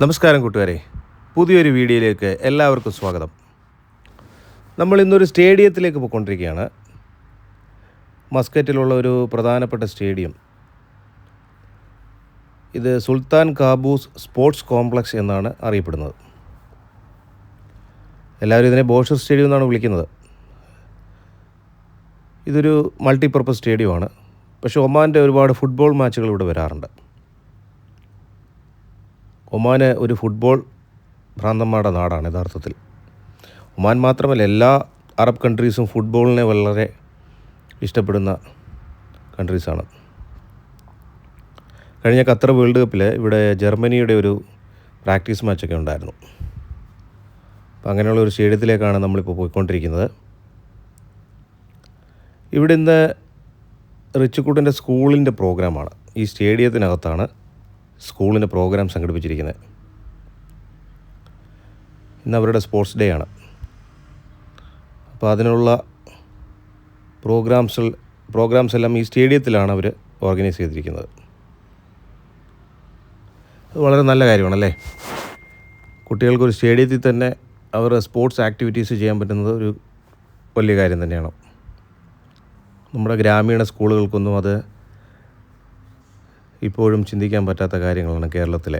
നമസ്കാരം കൂട്ടുകാരെ, പുതിയൊരു വീഡിയോയിലേക്ക് എല്ലാവർക്കും സ്വാഗതം. നമ്മൾ ഇന്നൊരു സ്റ്റേഡിയത്തിലേക്ക് പോയിക്കൊണ്ടിരിക്കുകയാണ്. മസ്കറ്റിലുള്ള ഒരു പ്രധാനപ്പെട്ട സ്റ്റേഡിയം. ഇത് സുൽത്താൻ കാബൂസ് സ്പോർട്സ് കോംപ്ലക്സ് എന്നാണ് അറിയപ്പെടുന്നത്. എല്ലാവരും ഇതിനെ ബോഷർ സ്റ്റേഡിയം എന്നാണ് വിളിക്കുന്നത്. ഇതൊരു മൾട്ടിപർപ്പസ് സ്റ്റേഡിയമാണ്. പക്ഷേ ഒമാൻ്റെ ഒരുപാട് ഫുട്ബോൾ മാച്ചുകൾ ഇവിടെ വരാറുണ്ട്. ഒമാൻ ഒരു ഫുട്ബോൾ ഭ്രാന്തന്മാരുടെ നാടാണ് യഥാർത്ഥത്തിൽ. ഒമാൻ മാത്രമല്ല, എല്ലാ അറബ് കൺട്രീസും ഫുട്ബോളിനെ വളരെ ഇഷ്ടപ്പെടുന്ന കൺട്രീസാണ്. കഴിഞ്ഞ ഖത്തർ വേൾഡ് കപ്പിൽ ഇവിടെ ജർമ്മനിയുടെ ഒരു പ്രാക്ടീസ് മാച്ചൊക്കെ ഉണ്ടായിരുന്നു. അപ്പോൾ അങ്ങനെയുള്ള ഒരു സ്റ്റേഡിയത്തിലേക്കാണ് നമ്മളിപ്പോൾ പോയിക്കൊണ്ടിരിക്കുന്നത്. ഇവിടെ ഇന്ന് റിച്ചുക്കുട്ടിൻ്റെ സ്കൂളിൻ്റെ പ്രോഗ്രാമാണ്. ഈ സ്റ്റേഡിയത്തിനകത്താണ് സ്കൂളിൻ്റെ പ്രോഗ്രാം സംഘടിപ്പിച്ചിരിക്കുന്നത്. ഇന്ന് അവരുടെ സ്പോർട്സ് ഡേ ആണ്. അപ്പോൾ അതിനുള്ള പ്രോഗ്രാംസ് എല്ലാം ഈ സ്റ്റേഡിയത്തിലാണ് അവർ ഓർഗനൈസ് ചെയ്തിരിക്കുന്നത്. അത് വളരെ നല്ല കാര്യമാണല്ലേ. കുട്ടികൾക്കൊരു സ്റ്റേഡിയത്തിൽ തന്നെ അവരുടെ സ്പോർട്സ് ആക്ടിവിറ്റീസ് ചെയ്യാൻ പറ്റുന്നത് ഒരു വലിയ കാര്യം തന്നെയാണ്. നമ്മുടെ ഗ്രാമീണ സ്കൂളുകൾക്കൊന്നും അത് ഇപ്പോഴും ചിന്തിക്കാൻ പറ്റാത്ത കാര്യങ്ങളാണ് കേരളത്തിലെ.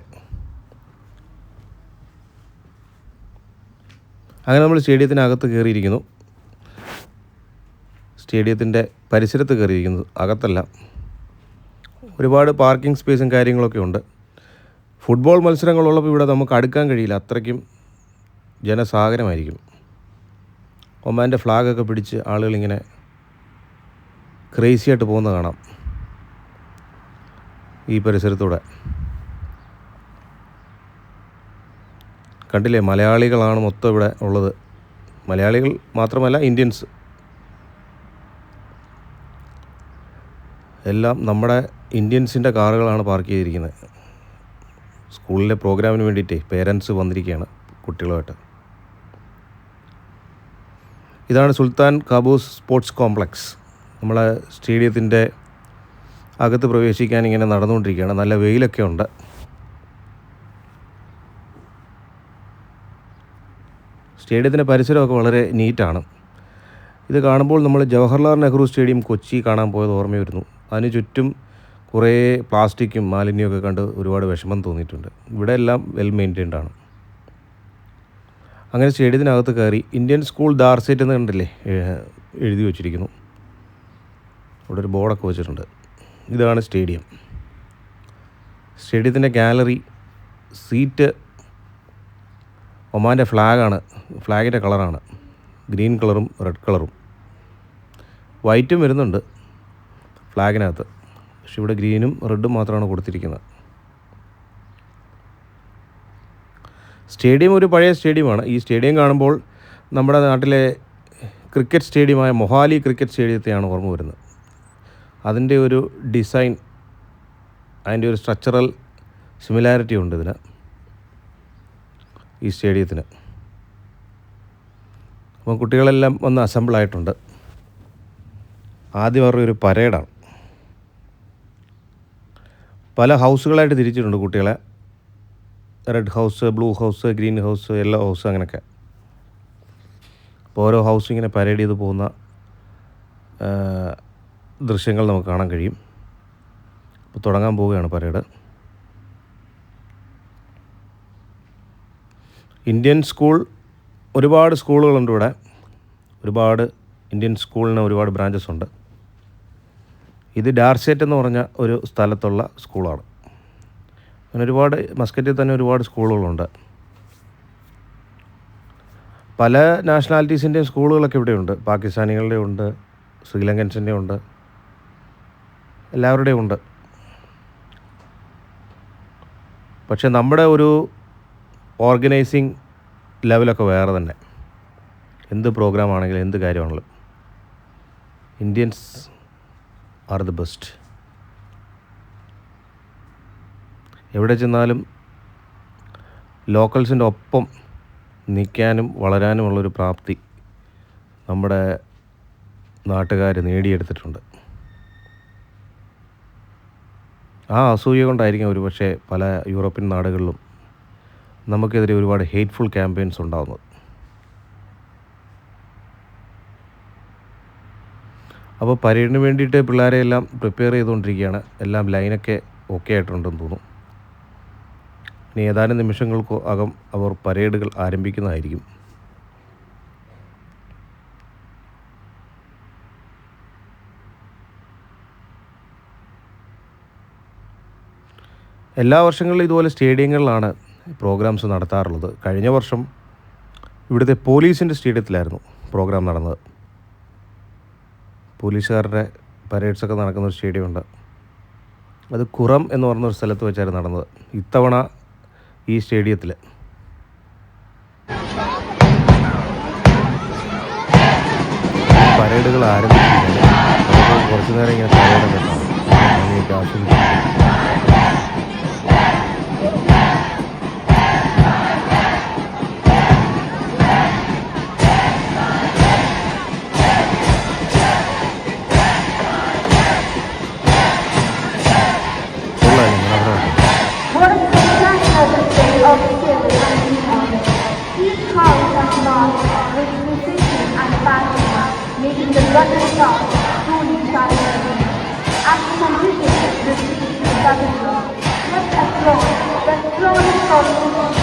അങ്ങനെ നമ്മൾ സ്റ്റേഡിയത്തിനകത്ത് കയറിയിരിക്കുന്നു. സ്റ്റേഡിയത്തിൻ്റെ പരിസരത്ത് കയറിയിരിക്കുന്നു, അകത്തല്ല. ഒരുപാട് പാർക്കിംഗ് സ്പേസും കാര്യങ്ങളൊക്കെ ഉണ്ട്. ഫുട്ബോൾ മത്സരങ്ങളുള്ളപ്പോൾ ഇവിടെ നമുക്ക് അടുക്കാൻ കഴിയില്ല, അത്രയ്ക്കും ജനസാഗരമായിരിക്കും. ഒമാൻ്റെ ഫ്ലാഗൊക്കെ പിടിച്ച് ആളുകളിങ്ങനെ ക്രേസിയായിട്ട് പോകുന്നത് കാണാം ഈ പരിസരത്തൂടെ. കണ്ടില്ലേ, മലയാളികളാണ് മൊത്തം ഇവിടെ ഉള്ളത്. മലയാളികൾ മാത്രമല്ല, ഇന്ത്യൻസ് എല്ലാം നമ്മുടെ ഇന്ത്യൻസിൻ്റെ കാറുകളാണ് പാർക്ക് ചെയ്തിരിക്കുന്നത്. സ്കൂളിലെ പ്രോഗ്രാമിന് വേണ്ടിയിട്ടേ പേരൻസ് വന്നിരിക്കുകയാണ് കുട്ടികളുമായിട്ട്. ഇതാണ് സുൽത്താൻ കാബൂസ് സ്പോർട്സ് കോംപ്ലക്സ്. നമ്മളെ സ്റ്റേഡിയത്തിൻ്റെ അകത്ത് പ്രവേശിക്കാൻ ഇങ്ങനെ നടന്നുകൊണ്ടിരിക്കുകയാണ്. നല്ല വെയിലൊക്കെ ഉണ്ട്. സ്റ്റേഡിയത്തിൻ്റെ പരിസരമൊക്കെ വളരെ നീറ്റാണ്. ഇത് കാണുമ്പോൾ നമ്മൾ ജവഹർലാൽ നെഹ്റു സ്റ്റേഡിയം കൊച്ചി കാണാൻ പോയത് ഓർമ്മ വരുന്നു. അതിന് ചുറ്റും കുറേ പ്ലാസ്റ്റിക്കും മാലിന്യമൊക്കെ കണ്ട് ഒരുപാട് വിഷമം തോന്നിയിട്ടുണ്ട്. ഇവിടെ എല്ലാം വെൽ മെയിൻറ്റൈൻഡ് ആണ്. അങ്ങനെ സ്റ്റേഡിയത്തിനകത്ത് കയറി. ഇന്ത്യൻ സ്കൂൾ ദാർസെറ്റ് എന്ന് കണ്ടില്ലേ എഴുതി വച്ചിരിക്കുന്നു. അവിടെ ഒരു ബോർഡൊക്കെ വെച്ചിട്ടുണ്ട്. ഇതാണ് സ്റ്റേഡിയം. സ്റ്റേഡിയത്തിൻ്റെ ഗാലറി, സീറ്റ് ഒമാൻ്റെ ഫ്ലാഗിൻ്റെ കളറാണ്. ഗ്രീൻ കളറും റെഡ് കളറും. വൈറ്റും വരുന്നുണ്ട് ഫ്ലാഗിനകത്ത്. പക്ഷെ ഇവിടെ ഗ്രീനും റെഡും മാത്രമാണ് കൊടുത്തിരിക്കുന്നത്. സ്റ്റേഡിയം ഒരു പഴയ സ്റ്റേഡിയമാണ്. ഈ സ്റ്റേഡിയം കാണുമ്പോൾ നമ്മുടെ നാട്ടിലെ ക്രിക്കറ്റ് സ്റ്റേഡിയമായ മൊഹാലി ക്രിക്കറ്റ് സ്റ്റേഡിയത്തെയാണ് ഓർമ്മ വരുന്നത്. അതിൻ്റെ ഒരു ഡിസൈൻ, അതിൻ്റെ ഒരു സ്ട്രക്ചറൽ സിമിലാരിറ്റി ഉണ്ട് ഇതിന്, ഈ സ്റ്റേഡിയത്തിന്. അപ്പോൾ കുട്ടികളെല്ലാം വന്ന് അസംബിളായിട്ടുണ്ട്. ആദ്യം അവരുടെ ഒരു പരേഡാണ്. പല ഹൗസുകളായിട്ട് തിരിച്ചിട്ടുണ്ട് കുട്ടികളെ. Red house, blue house, green house, yellow house, അങ്ങനെയൊക്കെ. അപ്പോൾ ഓരോ ഹൗസ് ഇങ്ങനെ പരേഡ് ചെയ്ത് പോകുന്ന ദൃശ്യങ്ങൾ നമുക്ക് കാണാൻ കഴിയും. ഇപ്പോൾ തുടങ്ങാൻ പോവുകയാണ് പരേഡ്. ഇന്ത്യൻ സ്കൂൾ, ഒരുപാട് സ്കൂളുകളുണ്ട് ഇവിടെ. ഒരുപാട് ഇന്ത്യൻ സ്കൂളിന് ഒരുപാട് ബ്രാഞ്ചസ് ഉണ്ട്. ഇത് ഡാർസെറ്റ് എന്ന് പറഞ്ഞ ഒരു സ്ഥലത്തുള്ള സ്കൂളാണ്. അങ്ങനെ ഒരുപാട് മസ്കറ്റിൽ തന്നെ ഒരുപാട് സ്കൂളുകളുണ്ട്. പല നാഷണാലിറ്റീസിൻ്റെയും സ്കൂളുകളൊക്കെ ഇവിടെയുണ്ട്. പാകിസ്ഥാനികളുടെ ഉണ്ട്, ശ്രീലങ്കൻസിൻ്റെ ഉണ്ട്, എല്ലാവരുടെയും ഉണ്ട്. പക്ഷെ നമ്മുടെ ഒരു ഓർഗനൈസിങ് ലെവലൊക്കെ വേറെ തന്നെ. എന്ത് പ്രോഗ്രാമാണെങ്കിലും എന്ത് കാര്യമാണെങ്കിലും ഇന്ത്യൻസ് ആർ ദി ബെസ്റ്റ്. എവിടെ ചെന്നാലും ലോക്കൽസിൻ്റെ ഒപ്പം നിൽക്കാനും വളരാനുമുള്ളൊരു പ്രാപ്തി നമ്മുടെ നാട്ടുകാർ നേടിയെടുത്തിട്ടുണ്ട്. ആ അസൂയ കൊണ്ടായിരിക്കും ഒരു പക്ഷേ പല യൂറോപ്യൻ നാടുകളിലും നമുക്കെതിരെ ഒരുപാട് ഹെയ്റ്റ്ഫുൾ ക്യാമ്പയിൻസ് ഉണ്ടാകുന്നത്. അപ്പോൾ പരേഡിന് വേണ്ടിയിട്ട് പിള്ളേരെ എല്ലാം പ്രിപ്പയർ ചെയ്തുകൊണ്ടിരിക്കുകയാണ്. എല്ലാം ലൈനൊക്കെ ഓക്കെ ആയിട്ടുണ്ടെന്ന് തോന്നുന്നു. ഇനി ഏതാനും നിമിഷങ്ങൾക്ക് അകം അവർ പരേഡുകൾ ആരംഭിക്കുന്നതായിരിക്കും. എല്ലാ വർഷങ്ങളിലും ഇതുപോലെ സ്റ്റേഡിയങ്ങളിലാണ് പ്രോഗ്രാംസ് നടത്താറുള്ളത്. കഴിഞ്ഞ വർഷം ഇവിടുത്തെ പോലീസിൻ്റെ സ്റ്റേഡിയത്തിലായിരുന്നു പ്രോഗ്രാം നടന്നത്. പോലീസുകാരുടെ പരേഡ്സൊക്കെ നടക്കുന്ന ഒരു സ്റ്റേഡിയമുണ്ട്. അത് കുറം എന്ന് പറഞ്ഞൊരു സ്ഥലത്ത് വെച്ചായിരുന്നു നടന്നത്. ഇത്തവണ ഈ സ്റ്റേഡിയത്തിൽ പരേഡുകൾ ആരംഭിച്ചിട്ടുണ്ട്. കുറച്ചു നേരം ഇങ്ങനെ പരേഡ് ഉണ്ടാവും. ഭംഗിയൊക്കെ ആസ്വദിക്കും. Making the running stop truly satisfying. After completing the government, let's applaud the strong performance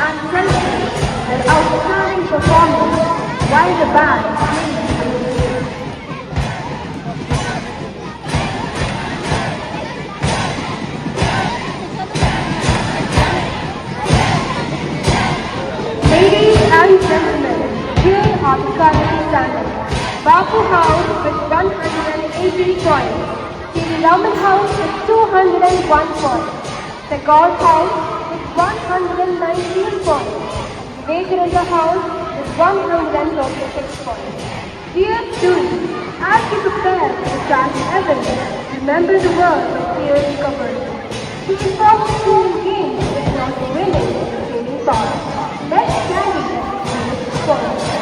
and celebrate their outstanding performance while the band plays the music. Ladies and gentlemen, here are the current standings. Bapu House with 180 points. Sri Raman House with 201 points. Tagore House with 119 points. Vivekananda House with 126 points. Dear students, as you prepare for the class event, remember the words of peer recovery. Stay focused in games is not winning the training part. Let's carry this forward.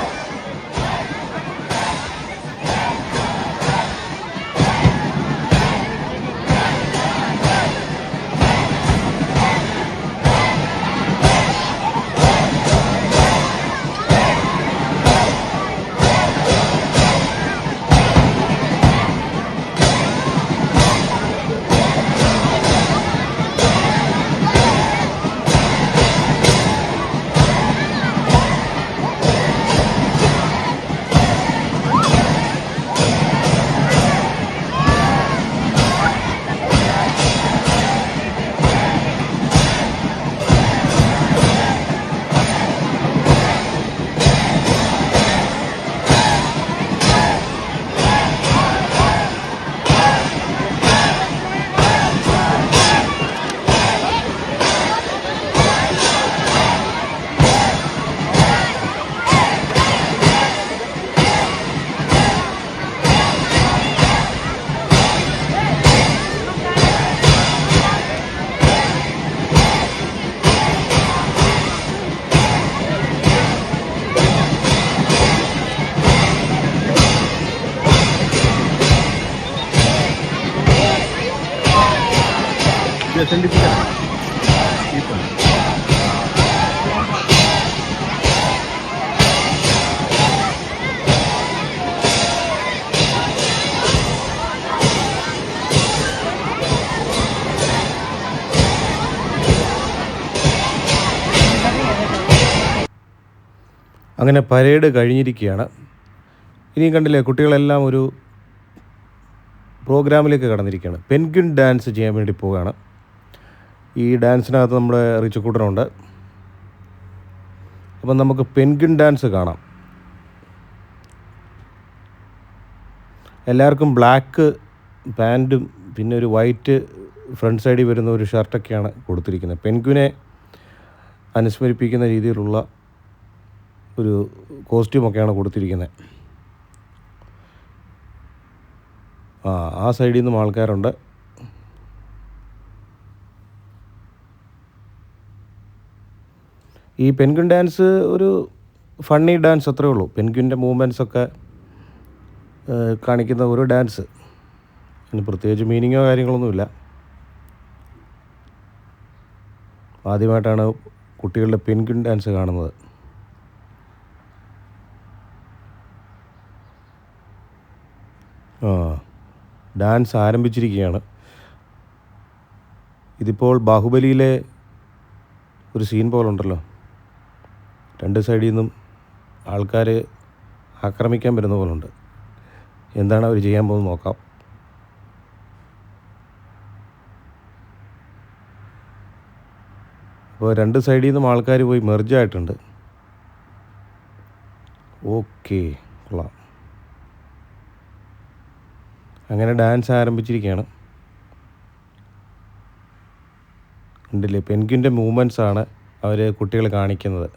അങ്ങനെ parade കഴിഞ്ഞിരിക്കുകയാണ്. ഇനിയും കണ്ടില്ലേ, കുട്ടികളെല്ലാം ഒരു പ്രോഗ്രാമിലേക്ക് കടന്നിരിക്കുകയാണ്. Penguin dance ചെയ്യാൻ വേണ്ടി പോവുകയാണ്. ഈ ഡാൻസിനകത്ത് നമ്മുടെ റിച്ചുക്കൂട്ടനുണ്ട്. അപ്പം നമുക്ക് പെൻഗ്വിൻ ഡാൻസ് കാണാം. എല്ലാവർക്കും ബ്ലാക്ക് പാൻറ്റും പിന്നെ ഒരു വൈറ്റ് ഫ്രണ്ട് സൈഡിൽ വരുന്ന ഒരു ഷർട്ടൊക്കെയാണ് കൊടുത്തിരിക്കുന്നത്. പെൻഗ്വിനെ അനുസ്മരിപ്പിക്കുന്ന രീതിയിലുള്ള ഒരു കോസ്റ്റ്യൂമൊക്കെയാണ് കൊടുത്തിരിക്കുന്നത്. ആ സൈഡിൽ നിന്നും ആൾക്കാരുണ്ട്. ഈ പെൻഗ്വിൻ ഡാൻസ് ഒരു ഫണ്ണി ഡാൻസ് അത്രേ ഉള്ളൂ. പെൻഗ്വിൻ്റെ മൂവ്മെൻറ്റ്സൊക്കെ കാണിക്കുന്ന ഒരു ഡാൻസ്. അതിന് പ്രത്യേകിച്ച് മീനിങ്ങോ കാര്യങ്ങളൊന്നുമില്ല. ആദ്യമായിട്ടാണ് കുട്ടികളുടെ പെൻഗ്വിൻ ഡാൻസ് കാണുന്നത്. ഡാൻസ് ആരംഭിച്ചിരിക്കുകയാണ്. ഇതിപ്പോൾ ബാഹുബലിയിലെ ഒരു സീൻ പോലുണ്ടല്ലോ, 2 സൈഡിൽ നിന്നും ആൾക്കാർ ആക്രമിക്കാൻ വരുന്ന പോലുണ്ട്. എന്താണ് അവർ ചെയ്യാൻ പോകുന്നത് നോക്കാം. അപ്പോൾ 2 സൈഡിൽ നിന്നും ആൾക്കാർ പോയി മെർജായിട്ടുണ്ട്. ഓക്കെ, കൊള്ളാം. അങ്ങനെ ഡാൻസ് ആരംഭിച്ചിരിക്കുകയാണ്. ഉണ്ടല്ലേ, പെൻഗ്വിൻ്റെ മൂവ്മെൻറ്റ്സാണ് അവർ കുട്ടികൾ കാണിക്കുന്നത്.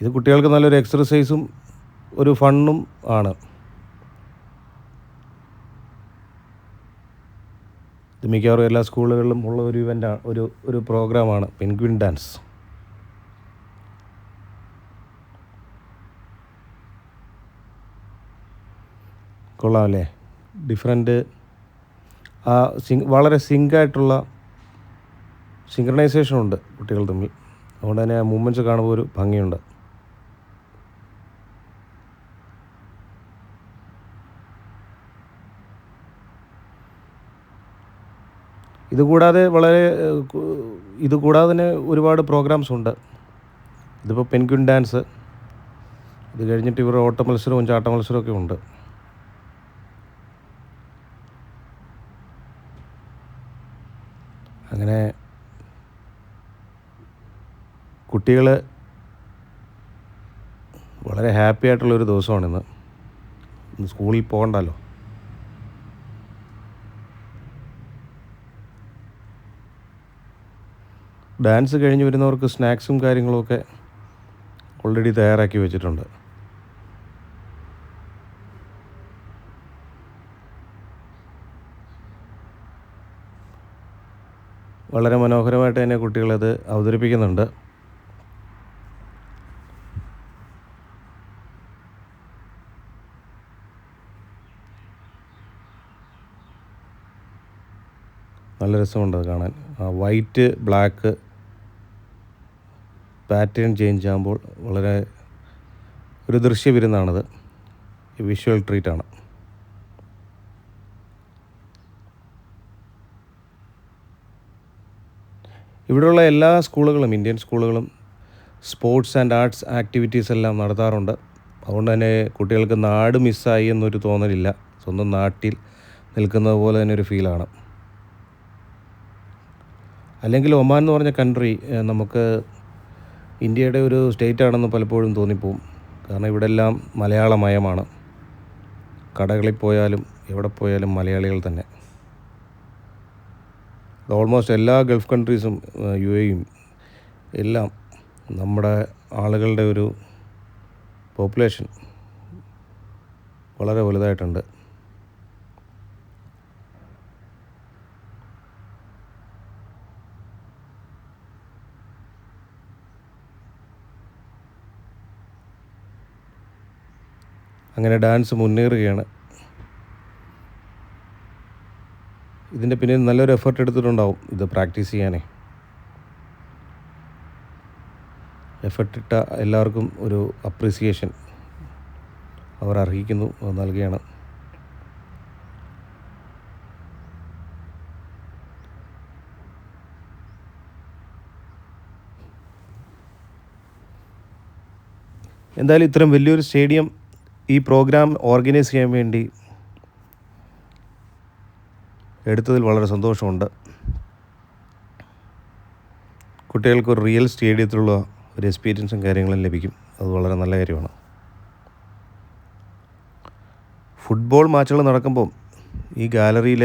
ഇത് കുട്ടികൾക്ക് നല്ലൊരു എക്സർസൈസും ഒരു ഫണ്ണും ആണ്. ഇത് മിക്കവാറും എല്ലാ സ്കൂളുകളിലും ഉള്ള ഒരു ഇവൻ്റാണ്, ഒരു പ്രോഗ്രാമാണ് പെൻഗ്വിൻ ഡാൻസ്. കൊള്ളാമല്ലേ, ഡിഫറെൻറ്റ് വളരെ സിങ്കായിട്ടുള്ള സിങ്ക്രണൈസേഷനുണ്ട് കുട്ടികൾ തമ്മിൽ. അതുകൊണ്ട് തന്നെ ആ മൂവ്മെൻറ്റ്സ് കാണുമ്പോൾ ഒരു ഭംഗിയുണ്ട്. ഇതുകൂടാതെ തന്നെ ഒരുപാട് പ്രോഗ്രാംസ് ഉണ്ട്. ഇതിപ്പോൾ പെൻഗ്വിൻ ഡാൻസ്, ഇത് കഴിഞ്ഞിട്ട് ഇവർ ഓട്ട മത്സരവും ചാട്ട മത്സരമൊക്കെ ഉണ്ട്. അങ്ങനെ കുട്ടികൾ വളരെ ഹാപ്പി ആയിട്ടുള്ളൊരു ദിവസമാണിന്ന്. സ്കൂളിൽ പോകണ്ടല്ലോ. ഡാൻസ് കഴിഞ്ഞ് വരുന്നവർക്ക് സ്നാക്സും കാര്യങ്ങളുമൊക്കെ ഓൾറെഡി തയ്യാറാക്കി വെച്ചിട്ടുണ്ട്. വളരെ മനോഹരമായിട്ട് തന്നെ കുട്ടികളത് അവതരിപ്പിക്കുന്നുണ്ട്. നല്ല രസമുണ്ട് അത് കാണാൻ. വൈറ്റ് ബ്ലാക്ക് പാറ്റേൺ ചേഞ്ച് ആകുമ്പോൾ വളരെ ഒരു ദൃശ്യവിരുന്നാണത്. വിഷ്വൽ ട്രീറ്റാണ്. ഇവിടെയുള്ള എല്ലാ സ്കൂളുകളും, ഇന്ത്യൻ സ്കൂളുകളും സ്പോർട്സ് ആൻഡ് ആർട്സ് ആക്ടിവിറ്റീസ് എല്ലാം നടത്താറുണ്ട്. അതുകൊണ്ട് തന്നെ കുട്ടികൾക്ക് നാട് മിസ്സായി എന്നൊരു തോന്നലില്ല. സ്വന്തം നാട്ടിൽ നിൽക്കുന്നത് പോലെ തന്നെ ഒരു ഫീലാണ്. അല്ലെങ്കിൽ ഒമാൻ എന്ന് പറഞ്ഞ കൺട്രി നമുക്ക് ഇന്ത്യയുടെ ഒരു സ്റ്റേറ്റ് ആണെന്ന് പലപ്പോഴും തോന്നിപ്പോവും. കാരണം ഇവിടെ എല്ലാം മലയാളമയമാണ്. കടകളിൽ പോയാലും എവിടെ പോയാലും മലയാളികൾ തന്നെ. ഓൾമോസ്റ്റ് എല്ലാ ഗൾഫ് കൺട്രീസും UAE-യും എല്ലാം നമ്മുടെ ആളുകളുടെ ഒരു പോപ്പുലേഷൻ വളരെ വലുതായിട്ടുണ്ട്. അങ്ങനെ ഡാൻസ് മുന്നേറുകയാണ്. ഇതിൻ്റെ പിന്നിൽ നല്ലൊരു എഫർട്ട് എടുത്തിട്ടുണ്ടാവും ഇത് പ്രാക്ടീസ് ചെയ്യാനേ. എഫർട്ടിട്ട എല്ലാവർക്കും ഒരു അപ്രീസിയേഷൻ അവർ അർഹിക്കുന്നു, അത് നൽകുകയാണ്. എന്തായാലും ഇത്രയും വലിയൊരു സ്റ്റേഡിയം ഈ പ്രോഗ്രാം ഓർഗനൈസ് ചെയ്യാൻ വേണ്ടി എടുത്തതിൽ വളരെ സന്തോഷമുണ്ട്. കുട്ടികൾക്ക് ഒരു റിയൽ സ്റ്റേഡിയത്തിലുള്ള ഒരു എക്സ്പീരിയൻസും കാര്യങ്ങളും ലഭിക്കും. അത് വളരെ നല്ല കാര്യമാണ്. ഫുട്ബോൾ മാച്ചുകൾ നടക്കുമ്പോൾ ഈ ഗാലറിയിൽ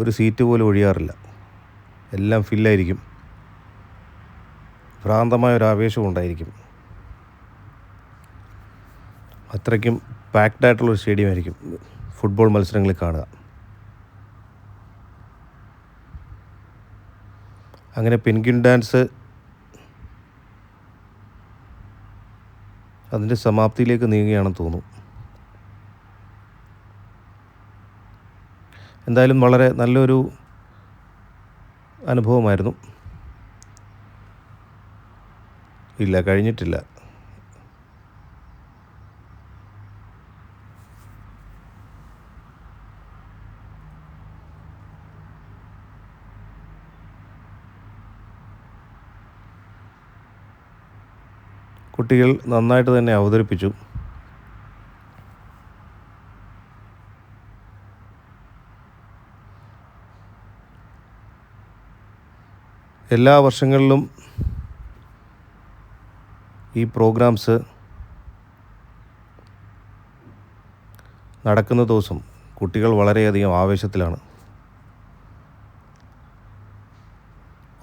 ഒരു സീറ്റ് പോലും ഒഴിയാറില്ല. എല്ലാം ഫില്ലായിരിക്കും. ഭ്രാന്തമായൊരു ആവേശവും ഉണ്ടായിരിക്കും. അത്രയ്ക്കും പാക്ഡായിട്ടുള്ളൊരു സ്റ്റേഡിയം ആയിരിക്കും ഫുട്ബോൾ മത്സരങ്ങളിൽ കാണുക. അങ്ങനെ പെൻഗ്വിൻ ഡാൻസ് അതിൻ്റെ സമാപ്തിയിലേക്ക് നീങ്ങുകയാണെന്ന് തോന്നുന്നു. എന്തായാലും വളരെ നല്ലൊരു അനുഭവമായിരുന്നു. ഇല്ല, കഴിഞ്ഞിട്ടില്ല. കുട്ടികൾ നന്നായിട്ട് തന്നെ അവതരിപ്പിച്ചു. എല്ലാ വർഷങ്ങളിലും ഈ പ്രോഗ്രാംസ് നടക്കുന്ന ദിവസം കുട്ടികൾ വളരെയധികം ആവേശത്തിലാണ്.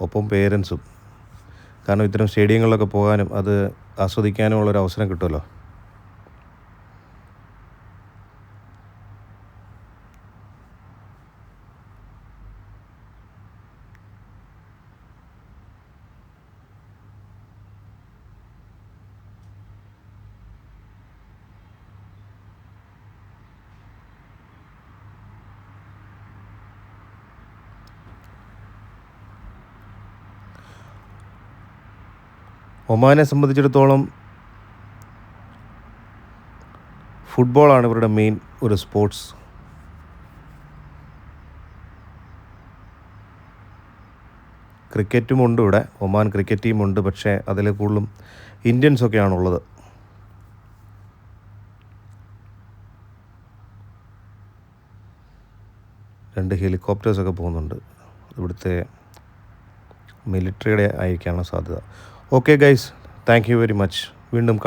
ഒപ്പം പേരൻസും. കാരണം ഇത്തരം സ്റ്റേഡിയങ്ങളിലൊക്കെ പോകാനും അത് ആസ്വദിക്കാനും ഉള്ളൊരു അവസരം കിട്ടുമല്ലോ. ഒമാനെ സംബന്ധിച്ചിടത്തോളം ഫുട്ബോളാണ് ഇവരുടെ മെയിൻ ഒരു സ്പോർട്സ്. ക്രിക്കറ്റും ഉണ്ട് ഇവിടെ, ഒമാൻ ക്രിക്കറ്റ് ടീമുണ്ട്. പക്ഷേ അതിൽ കൂടുതലും ഇന്ത്യൻസൊക്കെയാണുള്ളത്. രണ്ട് ഹെലികോപ്റ്റേഴ്സൊക്കെ പോകുന്നുണ്ട്. ഇവിടുത്തെ മിലിറ്ററിയുടെ ആയിരിക്കാനുള്ള സാധ്യത. Okay guys, thank you very much. വീണ്ടും